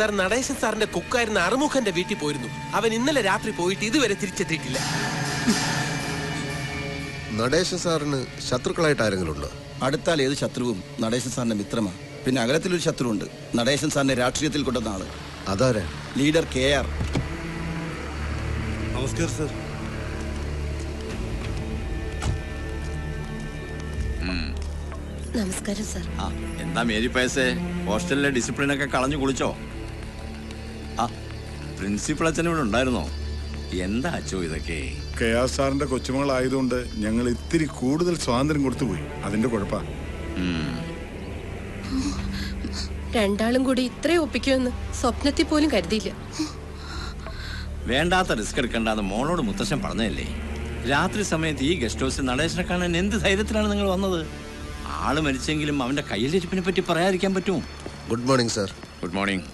Sir Natesan സാറിന്റെ കുക്കായിരുന്ന അറുമുഖന്റെ വീട്ടിൽ പോയിരുന്നു. അവൻ ഇന്നലെ രാത്രി പോയിട്ട് ഇതുവരെ തിരിച്ചെത്തിയിട്ടില്ല. നടേശൻ സാറിന് ശത്രുക്കളായിട്ട് ആരെങ്കിലും ഉണ്ടോ? അടുത്താൽ ഏത് ശത്രുവും നടേശൻ സാറിന്റെ മിത്രമാണ്. പിന്നെ അകലത്തിലൊരു ശത്രുവുണ്ട്, നടേശൻ സാറിന്റെ രാഷ്ട്രീയത്തിൽ കൊണ്ടുവന്ന ആള്. അതാരാ? Leader KR. നമസ്കാരം സാർ. നമസ്കാരം സാർ. എന്താ മേരി പയസേ, ഹോസ്റ്റലിലെ ഡിസിപ്ലിനൊക്കെ കളഞ്ഞു കുളിച്ചോ? പ്രിൻസിപ്പൾ അച്ഛൻ ഇവിടെ ഉണ്ടായിരുന്നോ? എന്താ അച്ചോ ഇതൊക്കെ? KR സാറിന്റെ കൊച്ചുമകളായതുകൊണ്ട് ഞങ്ങൾ ഇത്തിരി കൂടുതൽ സ്വാതന്ത്ര്യം കൊടുത്തുപോയി. അതിന്റെ കുഴപ്പാ. രണ്ടാളും കൂടി ഇത്രയും ഒപ്പിക്കുമെന്ന് സ്വപ്നത്തിൽ പോലും കരുതിയില്ല. വേണ്ടാത്ത റിസ്ക് എടുക്കണ്ടെന്ന് മോളോട് മുത്തശ്ശൻ പറഞ്ഞതല്ലേ? രാത്രി സമയത്ത് ഈ ഗസ്റ്റ് ഹൗസിൽ നടേശനെ കാണാൻ എന്ത് ധൈര്യത്തിലാണ് നിങ്ങൾ വന്നത്? ആള് മരിച്ചെങ്കിലും അവന്റെ കയ്യിലിരിപ്പിനെ പറ്റി പറയാതിരിക്കാൻ പറ്റുമോ? Good morning sir. Good morning.